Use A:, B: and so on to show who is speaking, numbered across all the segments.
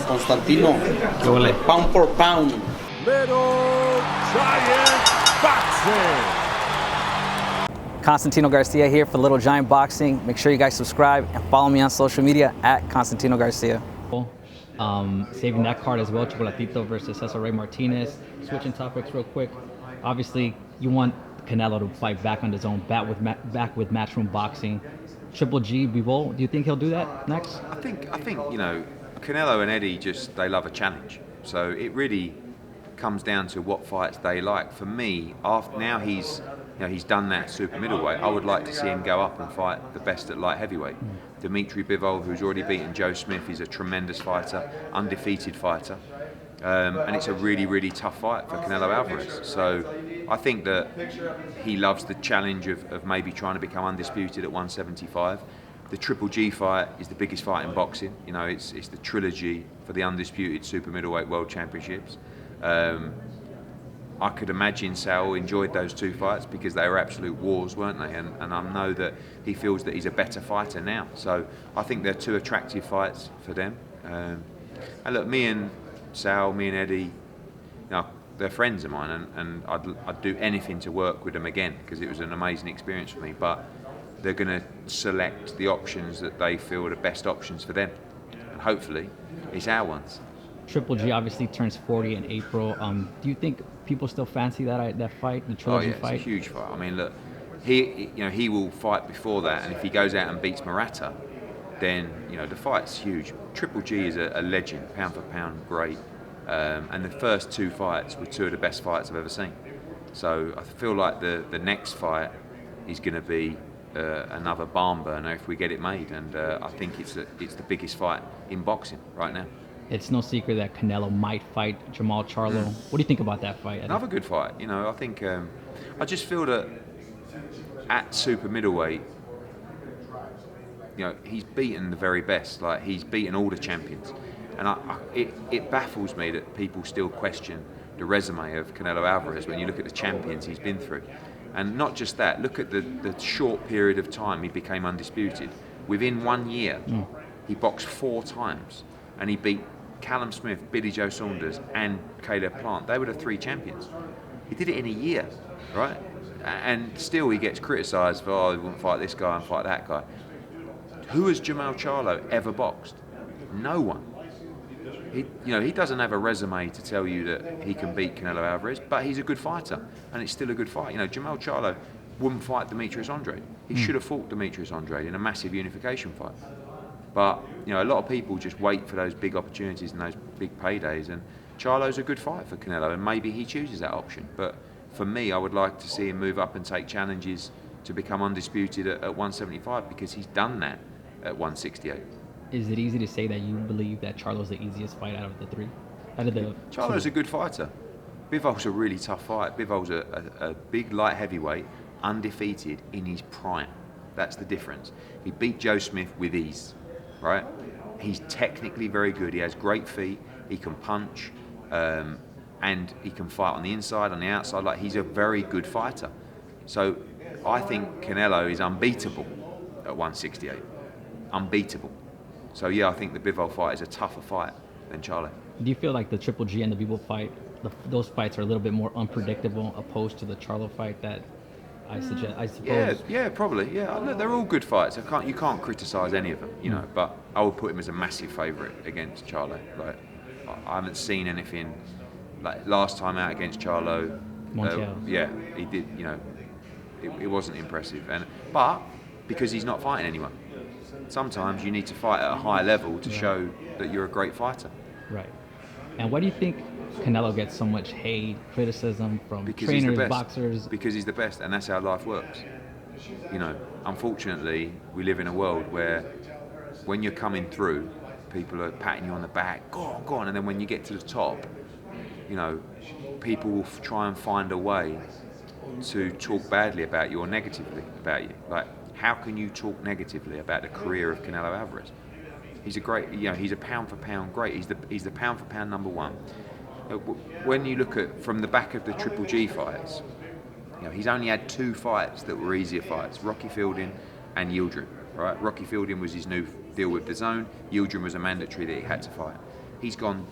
A: Constantino, pound for pound.
B: Little Giant Boxing.
C: Constantino Garcia here for Little Giant Boxing. Make sure you guys subscribe and follow me on social media at Constantino Garcia.
D: Saving that card as well, Chocolatito versus Cesar Martinez. Switching topics real quick. Obviously, you want Canelo to fight back on his own, back with matchroom boxing. Triple G, Bivol, do you think he'll do that next?
E: I think you know, Canelo and Eddie they love a challenge. So it really comes down to what fights they like. For me, now he's done that super middleweight, I would like to see him go up and fight the best at light heavyweight. Dmitry Bivol, who's already beaten Joe Smith, is a tremendous fighter, undefeated fighter. And it's a really, really tough fight for Canelo Alvarez. So I think that he loves the challenge of maybe trying to become undisputed at 175. The Triple G fight is the biggest fight in boxing. You know, it's the trilogy for the undisputed super middleweight world championships. I could imagine Sal enjoyed those two fights because they were absolute wars, weren't they? And I know that he feels that he's a better fighter now. So I think they're two attractive fights for them. And look, me and Sal, me and Eddie, you know, they're friends of mine, and I'd do anything to work with them again because it was an amazing experience for me. But they're going to select the options that they feel are the best options for them, and hopefully it's our ones.
D: Triple G obviously turns 40 in April. Do you think people still fancy that fight, the trilogy fight?
E: It's a huge fight. I mean, look, he will fight before that, and if he goes out and beats Murata, then the fight's huge. Triple G is a legend, pound for pound, great. And the first two fights were two of the best fights I've ever seen. So I feel like the next fight is going to be another barn burner if we get it made. And I think it's the biggest fight in boxing right now.
D: It's no secret that Canelo might fight Jermall Charlo. What do you think about that fight, Eddie?
E: Another good fight. I think I just feel that at super middleweight, he's beaten the very best. Like, he's beaten all the champions, and it baffles me that people still question the resume of Canelo Alvarez when you look at the champions he's been through. And not just that, look at the short period of time he became undisputed. Within 1 year, he boxed 4 times, and he beat Callum Smith, Billy Joe Saunders, and Caleb Plant. They were the 3 champions. He did it in a year, right? And still he gets criticised for, he wouldn't fight this guy and fight that guy. Who has Jermall Charlo ever boxed? No one. He doesn't have a resume to tell you that he can beat Canelo Alvarez, but he's a good fighter, and it's still a good fight. Jermall Charlo wouldn't fight Demetrius Andrade. He should have fought Demetrius Andrade in a massive unification fight. But a lot of people just wait for those big opportunities and those big paydays, and Charlo's a good fight for Canelo, and maybe he chooses that option. But for me, I would like to see him move up and take challenges to become undisputed at 175, because he's done that at 168.
D: Is it easy to say that you believe that Charlo's the easiest fight out of the 3?
E: Charlo's a good fighter. Bivol's a really tough fight. Bivol's a big light heavyweight, undefeated in his prime. That's the difference. He beat Joe Smith with ease, right? He's technically very good. He has great feet. He can punch, and he can fight on the inside, on the outside. Like, he's a very good fighter. So I think Canelo is unbeatable at 168. Unbeatable. So yeah, I think the Bivol fight is a tougher fight than Charlo.
D: Do you feel like the Triple G and the Bivol fight, those fights are a little bit more unpredictable opposed to the Charlo fight that I suppose? Yeah, probably. Yeah, look, they're all good fights. You can't criticise any of them, But I would put him as a massive favourite against Charlo. Like, I haven't seen anything like last time out against Charlo. He did. It wasn't impressive, but because he's not fighting anyone. Sometimes you need to fight at a high level to show that you're a great fighter. Right. And why do you think Canelo gets so much hate, criticism from trainers, boxers?
E: Because he's the best, and that's how life works. Unfortunately, we live in a world where when you're coming through, people are patting you on the back, go on, and then when you get to the top, people will try and find a way to talk badly about you or negatively about you. Like, how can you talk negatively about the career of Canelo Alvarez? He's a great, he's a pound for pound great. He's the pound for pound number 1. When you look at from the back of the Triple G fights, he's only had 2 fights that were easier fights: Rocky Fielding and Yildirim. Right? Rocky Fielding was his new deal with DAZN. Yildirim was a mandatory that he had to fight. he's gone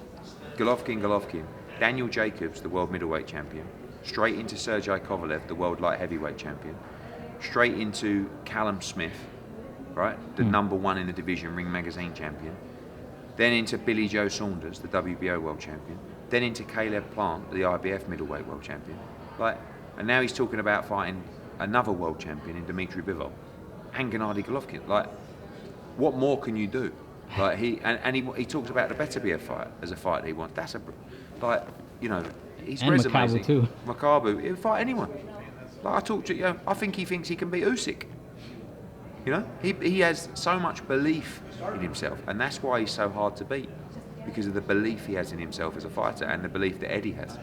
E: Golovkin, Daniel Jacobs, the world middleweight champion, straight into Sergey Kovalev, the world light heavyweight champion, straight into Callum Smith, right, the number one in the division, Ring Magazine champion, then into Billy Joe Saunders, the WBO world champion, then into Caleb Plant, the IBF middleweight world champion, and now he's talking about fighting another world champion in Dmitry Bivol and Gennady Golovkin. What more can you do? He talks about the Beterbiev fight as a fight that he wants. That's his
C: and
E: resume.
C: Makabu too.
E: Makabu, he'll fight anyone. I talked to I think he thinks he can beat Usyk. He has so much belief in himself, and that's why he's so hard to beat, because of the belief he has in himself as a fighter and the belief that Eddie has.